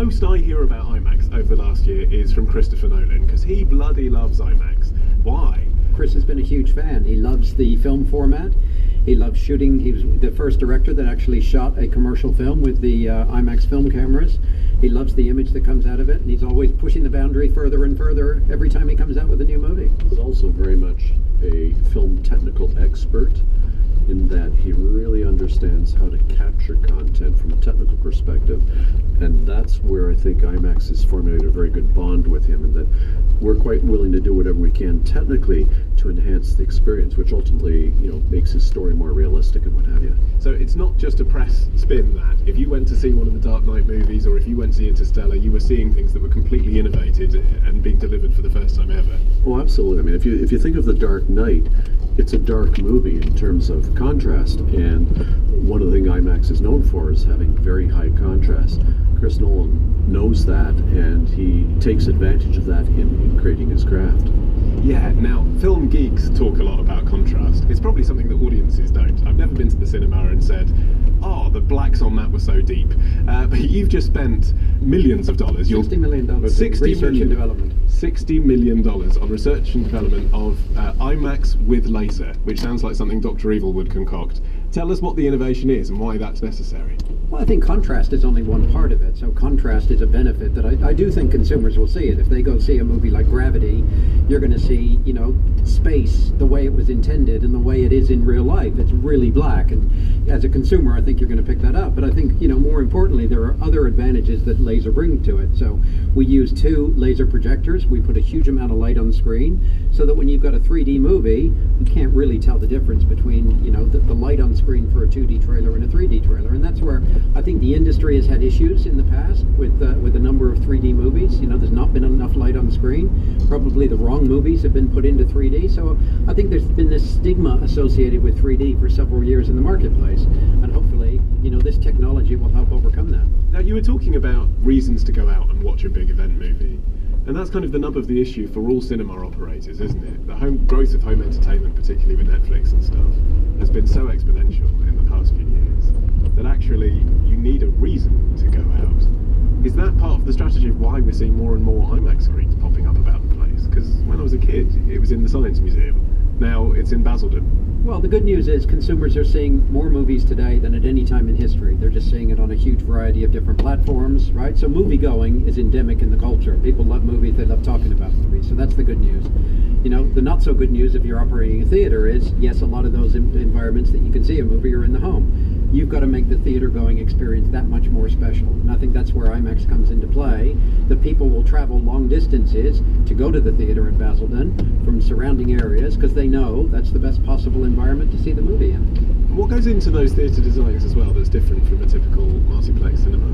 most I hear about IMAX over the last year is from Christopher Nolan, because he bloody loves IMAX. Why? Chris has been a huge fan. He loves the film format. He loves shooting. He was the first director that actually shot a commercial film with the IMAX film cameras. He loves the image that comes out of it, and he's always pushing the boundary further and further every time he comes out with a new movie. He's also very much a film technical expert in that he really understands how to capture content from a technical perspective, and that's where I think IMAX has formulated a very good bond with him, and that we're quite willing to do whatever we can technically to enhance the experience, which ultimately, makes his story more realistic and what have you. So it's not just a press spin that. If you went to see one of the Dark Knight movies, or if you went to see Interstellar, you were seeing things that were completely innovated and being delivered for the first time ever. Oh, absolutely. I mean, if you think of The Dark Knight, it's a dark movie in terms of contrast, and one of the things IMAX is known for is having very high contrast. Chris Nolan knows that, and he takes advantage of that in creating his craft. Yeah, now, film geeks talk a lot about contrast. It's probably something that audiences don't. I've never been to the cinema and said, oh, the blacks on that were so deep. But you've just spent millions of dollars. $60 million on research and development. $60 million on research and development of IMAX with laser, which sounds like something Dr. Evil would concoct. Tell us what the innovation is and why that's necessary. Well, I think contrast is only one part of it. So contrast is a benefit that I do think consumers will see it. If they go see a movie like Gravity, you're going to see, space the way it was intended and the way it is in real life. It's really black. And as a consumer, I think you're going to pick that up. But I think, more importantly, there are other advantages that laser bring to it. So we use 2 laser projectors. We put a huge amount of light on the screen so that when you've got a 3D movie, you can't really tell the difference between, the light on screen for a 2D trailer and a 3D trailer. And that's where I think the industry has had issues in the past with a number of 3D movies. There's not been enough light on screen. Probably the wrong movies have been put into 3D. So I think there's been this stigma associated with 3D for several years in the marketplace. And hopefully, this technology will help overcome that. Now, you were talking about reasons to go out and watch a big event movie. And that's kind of the nub of the issue for all cinema operators, isn't it? The growth of home entertainment, particularly with Netflix and stuff, has been so exponential in the past few years that actually you need a reason to go out. Is that part of the strategy of why we're seeing more and more IMAX screens popping up about the place? Because when I was a kid, it was in the Science Museum. Now it's in Basildon. Well, the good news is consumers are seeing more movies today than at any time in history. They're just seeing it on a huge variety of different platforms, right? So movie going is endemic in the culture. People love movies, they love talking about movies. So that's the good news. The not so good news if you're operating a theater is, yes, a lot of those environments that you can see a movie are in the home. You've got to make the theater going experience that much more special. And I think that's where IMAX comes into play. The people will travel long distances to go to the theater in Basildon from surrounding areas because they know that's the best possible environment to see the movie in. And what goes into those theatre designs as well that's different from a typical multiplex cinema?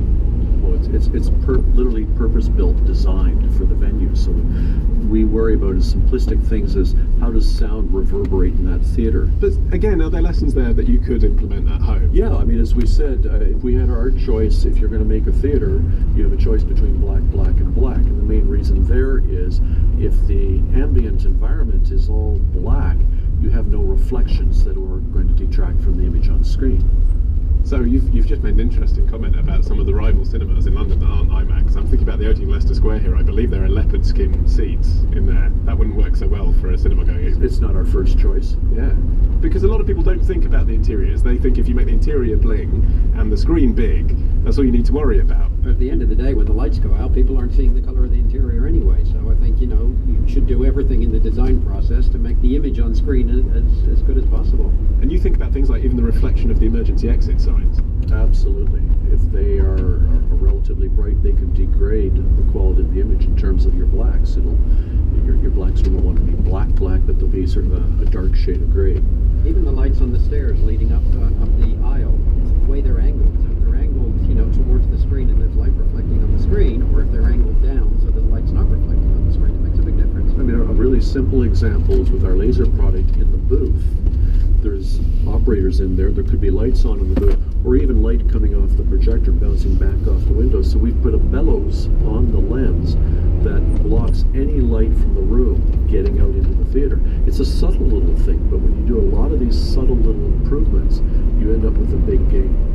Well, it's literally purpose-built, designed for the venue. So we worry about as simplistic things as how does sound reverberate in that theater. But again, are there lessons there that you could implement at home? Yeah, I mean, as we said, if we had our choice, if you're going to make a theater, you have a choice between black, black, and black. And the main reason there is if the ambient environment is all black, you have no reflections that are going to detract from the image on screen. So you've just made an interesting comment about some of the rival cinemas in London that aren't IMAX. I'm thinking about the O2 Leicester Square here. I believe there are leopard skin seats in there. That wouldn't work so well for a cinema going experience. It's not our first choice. Yeah, because a lot of people don't think about the interiors. They think if you make the interior bling and the screen big, that's all you need to worry about. But at the end of the day, when the lights go out, people aren't seeing the color of the interior anyway. So I think, you should do everything in the design process to make the image on screen as good as possible. And you think about things like even the reflection of the emergency exit signs. Absolutely. If they are relatively bright, they can degrade the quality of the image in terms of your blacks. Your blacks will want to be black, but they'll be sort of a dark shade of gray. Even the lights on the stairs leading up the aisle, the way they're angled. So if they're angled, towards the screen and there's light reflecting on the screen, or if they're angled down so that the light's not reflecting on the screen, it makes a big difference. I mean, a really simple example is with our laser product in the booth. There's operators in there. There could be lights on in the booth, or even light coming off the projector bouncing back off the window. So we've put a bellows on the lens that blocks any light from the room getting out into the theater. It's a subtle little thing, but when you do a lot of these subtle little improvements, you end up with a big gain.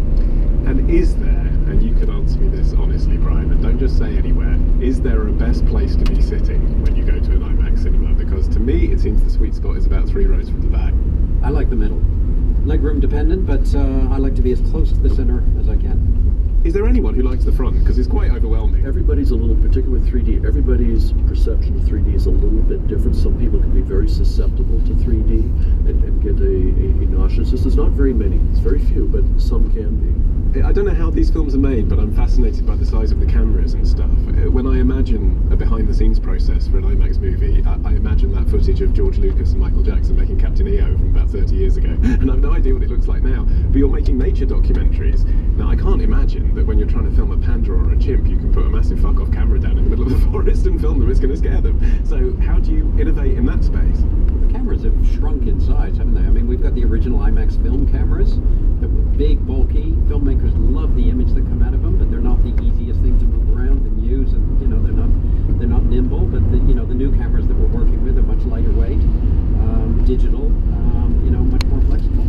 And is there, and you can answer me this honestly, Brian, and don't just is there a best place to be sitting when you go to an IMAX cinema? Because to me, it seems the sweet spot is about 3 rows from the back. I like the middle. Legroom dependent, but I like to be as close to the center as I can. Is there anyone who likes the front? Because it's quite overwhelming. Everybody's a little, particularly with 3D, everybody's perception of 3D is a little bit different. Some people can be very susceptible to 3D and get a nauseousness. There's not very many, it's very few, but some can be. I don't know how these films are made, but I'm fascinated by the size of the cameras and stuff. When I imagine a behind-the-scenes process for an IMAX movie, I imagine that footage of George Lucas and Michael Jackson making Captain EO from about 30 years ago. And I've no idea what it looks like now. But you're making nature documentaries. Now, I can't imagine that when you're trying to film a panda or a chimp, you can put a massive fuck-off camera down in the middle of the forest and film them. It's going to scare them. So how do you innovate in that space? The cameras have shrunk in size, haven't they? I mean, we've got the original IMAX film cameras that were big, bulky. Filmmakers love the image that come out of them, but they're not the easiest thing to move around and use, and they're not nimble. But the new cameras that we're working with are much lighter weight, digital, much more flexible.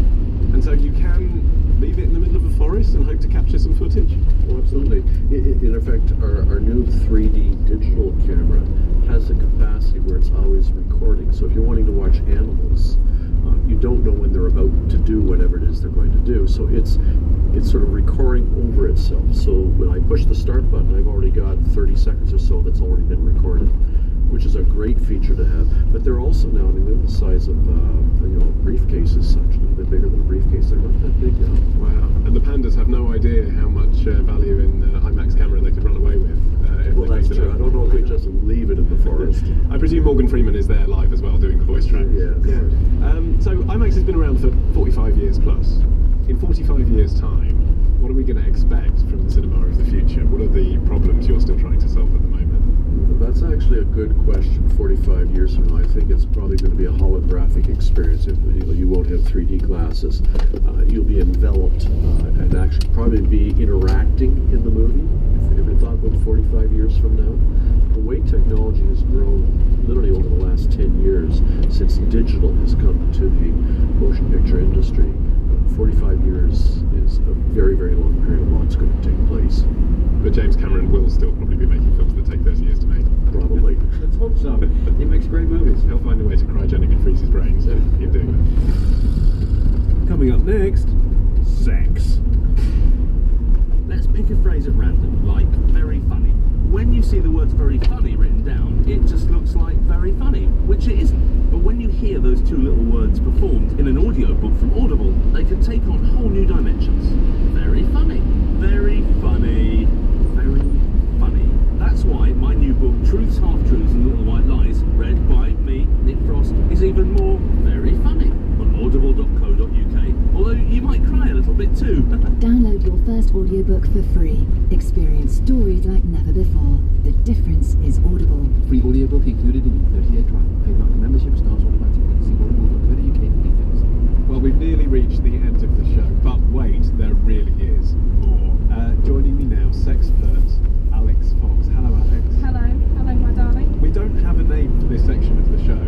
And so you can leave it in the middle of a forest and hope to capture some footage? Oh, absolutely. In effect, our new 3D digital camera has a capacity where it's always recording. So if you're wanting to watch animals, you don't know when they're about to do whatever it is they're going to do. So it's sort of recording over itself. So when I push the start button, I've already got 30 seconds or so that's already been recorded, which is a great feature to have. But they're also now, they're the size of briefcases, such a little bit bigger than a briefcase. They're not that big now. Wow. And the pandas have no idea how much value in IMAX camera they could run away with. Well, that's true. I don't know if we just leave it in the forest. I presume Morgan Freeman is there live as well, doing the voice track. Yeah. So IMAX has been around for 45 years plus. In 45 years' time, what are we going to expect from the cinema of the future? What are the problems you're still trying to solve at the moment? That's actually a good question. 45 years from now, I think it's probably going to be a holographic experience. You won't have 3D glasses. You'll be enveloped and actually probably be interacting in the movie. If you ever thought about 45 years from now, the way technology has grown literally over the last 10 years since digital has come to the motion picture industry, 45 years is a very, very long period. A lot's going to take place. But James Cameron will still probably be making films that take 30 years to make. Probably. Let's hope so. He makes great movies. He'll find a way to cryogenically freeze his brain, so he'll do that. Coming up next, sex. Let's pick a phrase at random, like very funny. When you see the words very funny written down, it just looks like very funny, which it isn't. But when you hear those two little words performed in an audiobook from Audible, they can take on whole new dimensions. Very funny. Very funny. Very funny. That's why my new book, Truths, Half-Truths and Little White Lies, read by me, Nick Frost, is even more very funny on audible.co.uk. Although you might cry a little bit too. Download your first audiobook for free. Experience stories like never before. The difference is Audible. Free audiobook included in your 30-day trial. Paid monthly membership starts automatically. See audible.co.uk for details. Well, we've nearly reached the end of the show, but wait, there really is more. Joining me now, sexpert Alex Fox. Hello, Alex. Hello, my darling. We don't have a name for this section of the show.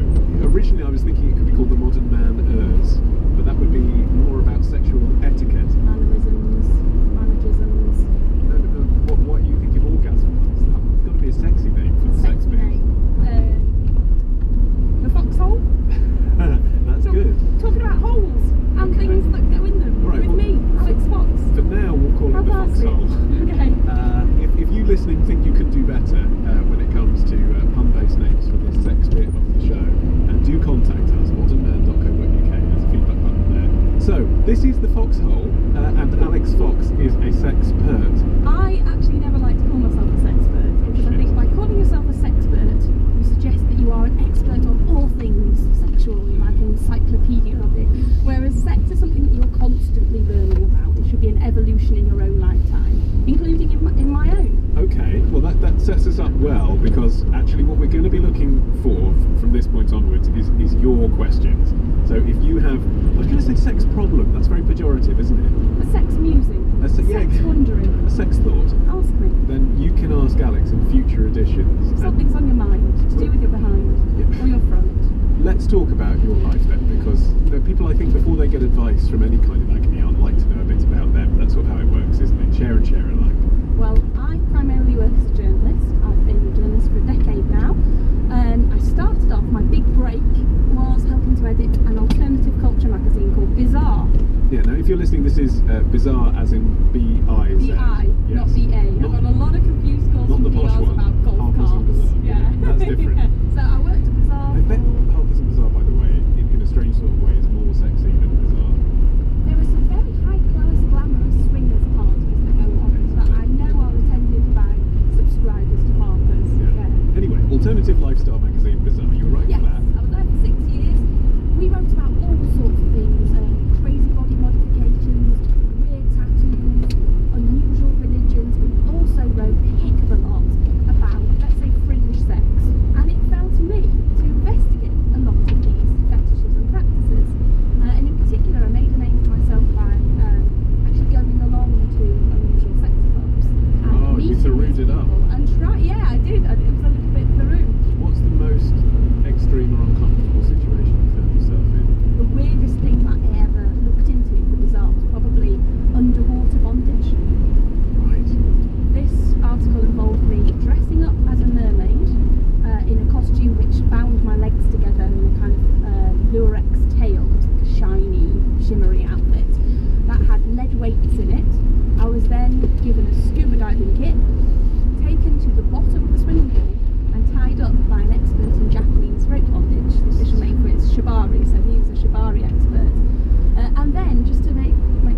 Originally, I was thinking it could be called The Modern Man-ers, but that would be more about sexual etiquette. Mannerisms, mannerisms. No, what you think of orgasm? It's got to be a sexy name for the sex Sexy bit. name. The foxhole. That's good. Talking about holes and Okay. things that go in them. Right, with well, me, Alex Fox. For now, we'll call How it the classy. foxhole. Okay. If you listening think you could do better when it comes to pun-based names for this sex bit of the show, do contact us, modernman.co.uk. There's a feedback button there. So, this is the foxhole, and Alex Fox is a sexpert. I actually never like to call myself a sexpert because I think by calling yourself a sexpert, you suggest that you are an expert on all things sexual, like an encyclopedia of it. Whereas sex is something that you're constantly learning about. It should be an evolution in your own lifetime, including in my own. Okay, well that sets us up well, because actually what we're going to be looking for from this point onwards is your questions. So if you have, I was going to say sex problem, that's very pejorative, isn't it? A sex musing, sex wondering. A sex thought. Ask me. Then you can ask Alex in future editions. Something's on your mind, to do with your behind, Yeah. or your front. Let's talk about your life then, because people, I think, before they get advice from any kind of agony aunt, like to know a bit about them. That's sort of how it works, isn't it? Share and share alike. Well, I primarily work as a journalist. I've been a journalist bizarre as in B-I-Z. B-I, Yes. not B-A. I've got a lot of confused calls Not from the posh PRs one. about golf Harper's and carts. Bazaar. Yeah. That's different. Yeah. So I worked at Bazaar. I bet Harper's and Bazaar, by the way, in a strange sort of way, is more sexy than Bazaar. There were some very high-class, glamorous swingers parties that go on that I know are attended by subscribers to Harper's. Yeah. Anyway, alternative lifestyle magazine Bazaar. You were right Yes, for that. I was there for 6 years. We wrote about all sorts of things, crazy body modifications, weird tattoos, unusual religions. We also wrote a heck of a lot about, let's say, fringe sex. And it fell to me to investigate a lot of these fetishes and practices. And in particular, I made a name for myself by actually going along to unusual sex clubs. And Oh, you meeting Therewed these it up. people And yeah, I did. It was a little bit Theroux. What's the most extreme or uncomfortable situation you found yourself in? The weirdest thing that I ever looked into for Bazaar was probably underwater bondage. Right. This article involved me dressing up as a mermaid in a costume which bound my legs together in a kind of lurex tail. It was like a shiny, shimmery outfit that had lead weights in it. I was then given a scuba diving kit, taken to the bottom of the swimming pool and tied up by an expert in Japanese rope bondage. The official name for it is shibari, so he was a shibari expert. And then, just to make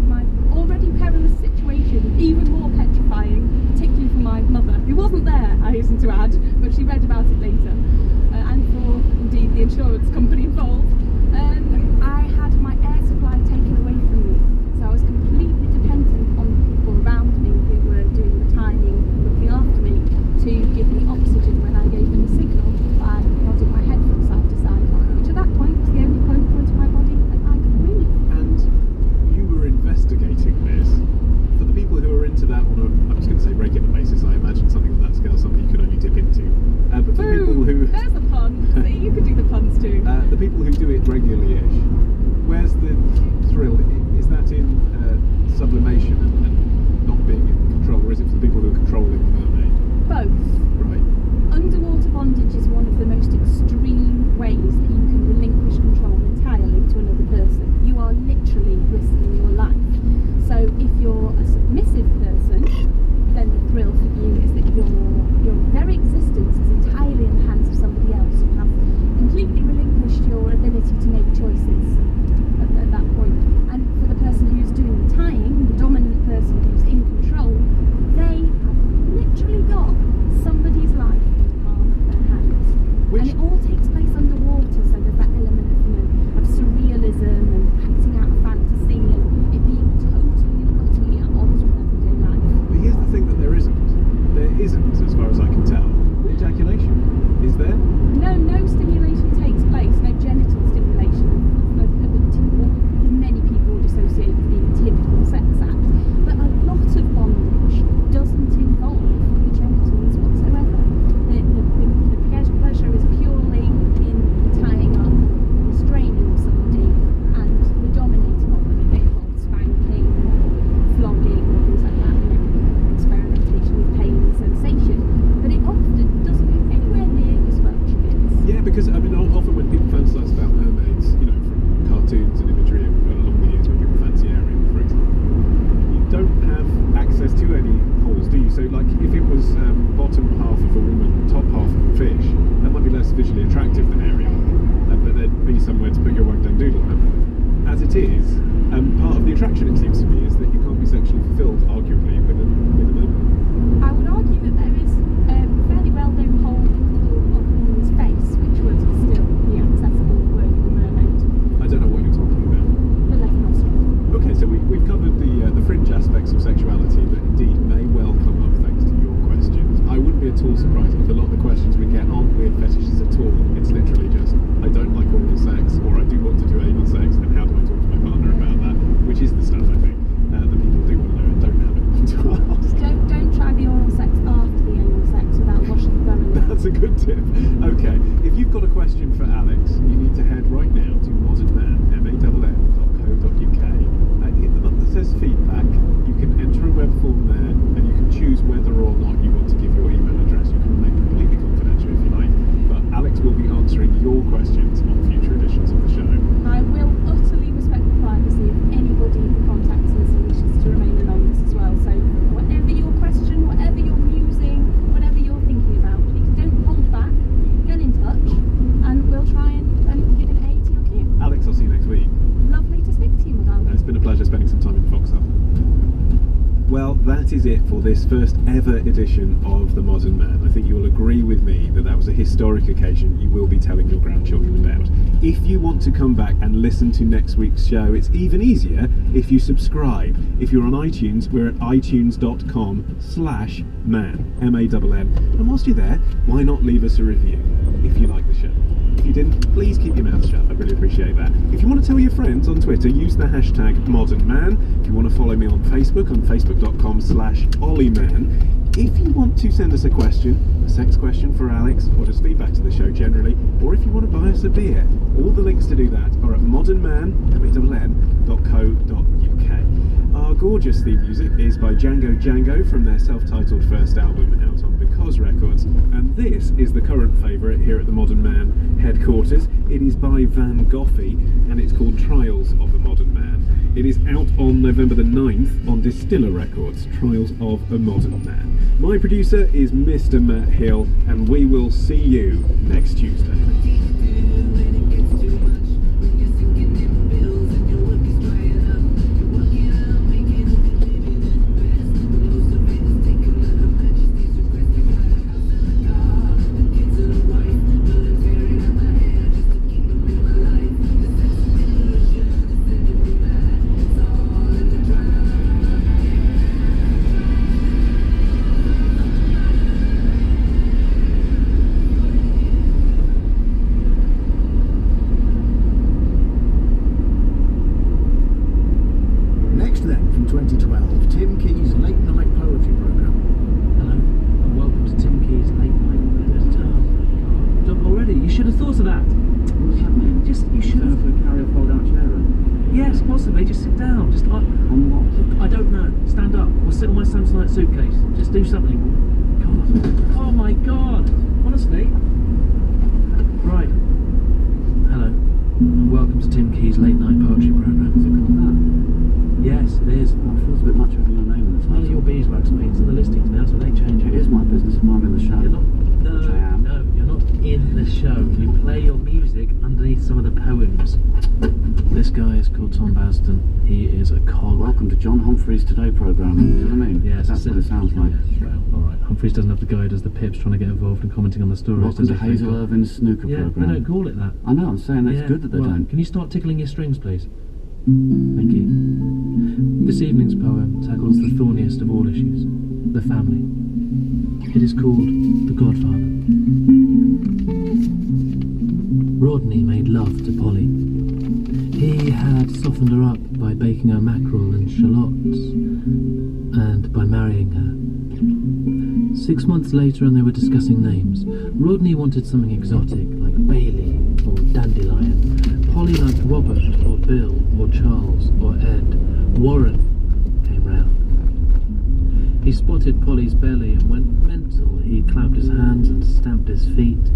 my already perilous situation even more petrifying, particularly for my mother, who wasn't there, I hasten to add, but she read about it later, and for, indeed, the insurance company involved, I had my air supply taken away from me. So I was completely dependent on the people around me who were doing the timing, looking after me, to give me oxygen when I gave them a signal by nodding my head from side to side, which at that point was the only point of my body that I could move. And you were investigating this. For the people who are into that on a, I was going to say regular basis, I imagine something on that scale, something you could only dip into. But for people who... There's a pun. See, you could do the puns too. The people who do it regularly-ish, where's the thrill? Is that in sublimation and not being in control, or is it for the people who are controlling the mermaid? Both. Right. Underwater bondage is one of the most extreme ways that you can relinquish control entirely to another person. You are literally risking your life. So if you're a submissive person, then the thrill for you is that your very existence is entirely in the hands of somebody else. You have completely relinquished your ability to make choices at that point. And for the person who's doing the tying, the dominant person who's in control, they have literally got somebody's life in the palm of their hands. And it all takes place underwater, so there's that element of surrealism and acting out a fantasy and it being totally and utterly at odds with everyday life. But here's the thing that there isn't. There isn't, as far as I can tell, ejaculation. Is there? No stimulation takes place, no genital stimulation of what many people would associate with being a typical sex act. But a lot of bondage doesn't involve the genitals whatsoever. The pleasure is purely in tying up, restraining of somebody, and the dominating of them. It may involve spanking, flogging, things like that, experimentation with pain and sensation. But it often doesn't go anywhere near your squelchy bits. Yeah, because I mean, often when people fantasize about mermaids, you know, from cartoons and imagery along the years, when people fancy Ariel, for example, you don't have access to any holes, do you? So, like, if it was bottom half of a woman, top half of a fish, that might be less visually attractive than Ariel, but there'd be somewhere to put your wang-dang doodle. As it is, part of the attraction, it seems to me, is that you can't be sexually fulfilled, arguably, with a mermaid. I would argue that there is a fairly well-known hole in the middle of a woman's face, which would still be accessible were you a mermaid. I don't know what you're talking about. The left nostril. Okay, so we've covered the fringe aspects of sexuality that indeed may well come up thanks to your questions. I wouldn't be at all surprised if a lot of the questions we get aren't weird fetishes at all. It's literally just, I don't like oral sex, or I do want to do anal sex, and how do I talk to my partner about that? Which is the stuff, I think, that people do want to know and don't have anyone to ask. Don't try the oral sex after the anal sex without washing thoroughly. That's a good tip. Okay, if you've got a question for Alex, you need to head right now to modernman.co.uk. Hit the button that says feedback. You can enter a web form there, and you can choose whether or not you want to give your email address. You can remain completely confidential if you like, but Alex will be answering your questions on future editions of the show. I will utterly respect the privacy of anybody who contacts us and wishes this first ever edition of The Modern Man. I think you will agree with me that that was a historic occasion you will be telling your grandchildren about. If you want to come back and listen to next week's show, it's even easier if you subscribe. If you're on iTunes, we're at itunes.com/man, M-A-N-N. And whilst you're there, why not leave us a review if you like the show? If you didn't, please keep your mouth shut. I really appreciate that. If you want to tell your friends on Twitter, use the hashtag ModernMan. If you want to follow me on Facebook facebook.com/OllieMan. If you want to send us a question, a sex question for Alex, or just feedback to the show generally, or if you want to buy us a beer, all the links to do that are at modernman.co.uk. Our gorgeous theme music is by Django from their self-titled first album out on Because Records, and this is the current favourite here at the Modern Man headquarters. It is by Van Goghie, and it's called Trials of a Modern Man. It is out on November the 9th on Distiller Records, Trials of a Modern Man. My producer is Mr. Matt Hill, and we will see you next Tuesday. Suitcase. Just do something. God. Oh my God. Honestly. Right. Hello. And welcome to Tim Key's late night poetry programme. Is it called that? Yes, it is. Oh, it feels a bit much having your name in the title. None of your beeswax means in the listings now, so they change it. It is my business if I'm in the show. You're not. No, Which I am. no, you're not in the show. You play your music underneath some of the poems. This guy is called Tom Basden. He is a cog. Welcome to John Humphrey's Today programme. Do you know what I mean? Yes, That's what it sounds like. Yeah, well, alright. Humphreys doesn't have the guy who does the pips trying to get involved and commenting on the stories. Welcome to does he? Hazel Irvin's snooker Yeah, programme. they don't call it that. I know, I'm saying that's good that they well, don't. Can you start tickling your strings, please? Thank you. This evening's poem tackles the thorniest of all issues, the family. It is called The Godfather. Rodney made love to Polly. He had softened her up by baking her mackerel and shallots, and by marrying her. 6 months later, and they were discussing names. Rodney wanted something exotic, like Bailey or Dandelion. Polly liked Robert or Bill or Charles or Ed. Warren came round. He spotted Polly's belly and went mental. He clapped his hands and stamped his feet.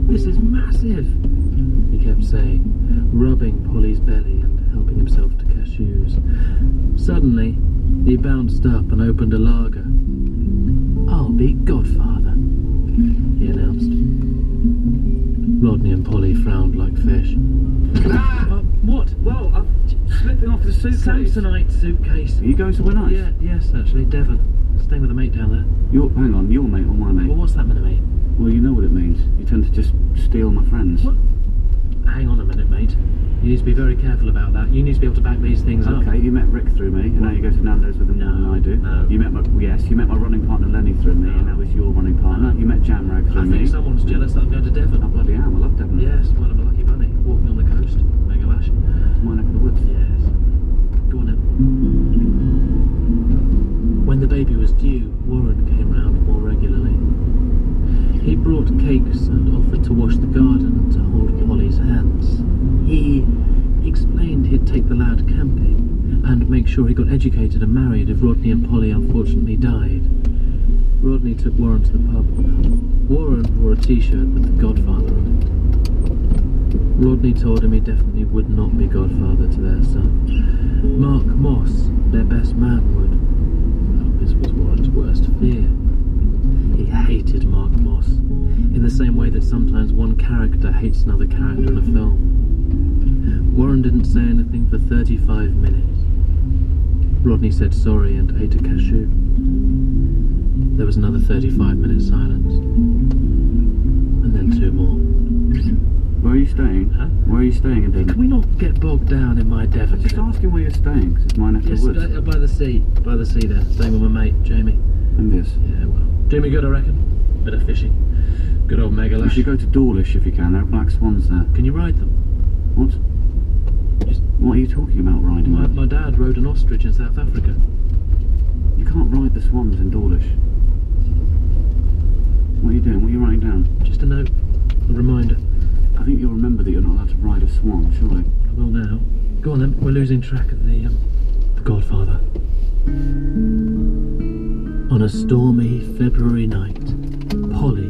"This is massive," he kept saying, rubbing Polly's belly and helping himself to cashews. Suddenly, he bounced up and opened a lager. "I'll be godfather," he announced. Rodney and Polly frowned like fish. What? Well, I'm slipping off the suitcase. Samsonite suitcase. Are you going somewhere nice? Yeah, yes, actually, Devon. Staying with a mate down there. Hang on, your mate or my mate? Well, what's that meant to mean? Well, you know what it means. You tend to just steal my friends. What? Hang on a minute, mate. You need to be very careful about that. You need to be able to back these things up. Okay, you met Rick through me, and now you go to Nando's with him more than I do. No. You met my running partner Lenny through me, and now he's your running partner. You met Jamrag through I me. think someone's jealous that I'm going to Devon. I bloody am. I love Devon. Yes, well, I'm a lucky bunny. Walking on the coast. Mega lash. It's my neck of the woods. Yes. Go on then. When the baby was due, Warren came round more regularly. He brought cakes and offered to wash the garden and to hold Polly's hands. He explained he'd take the lad camping and make sure he got educated and married if Rodney and Polly unfortunately died. Rodney took Warren to the pub. Warren wore a t-shirt with the Godfather on it. Rodney told him he definitely would not be godfather to their son. Mark Moss, their best man, would. Oh, this was Warren's worst fear. He hated Mark Moss, in the same way that sometimes one character hates another character in a film. Warren didn't say anything for 35 minutes. Rodney said sorry and ate a cashew. There was another 35-minute silence. And then 2 more. Where are you staying? Huh? Where are you staying in Devon? Can we not get bogged down in my Devon Just trip? asking where you're staying, because it's my neck of Yes, the woods. by the sea. By the sea there. Staying with my mate, Jamie. And this. Yeah, well. Jamie good, I reckon. Bit of fishing. Good old You megalash. should go to Dawlish if you can. There are black swans there. Can you ride them? What? Just, What are you talking about riding? my dad rode an ostrich in South Africa. You can't ride the swans in Dawlish. What are you doing? What are you writing down? Just a note. A reminder. I think you'll remember that you're not allowed to ride a swan, surely. I will now. Go on then. We're losing track of the Godfather. On a stormy February night, Polly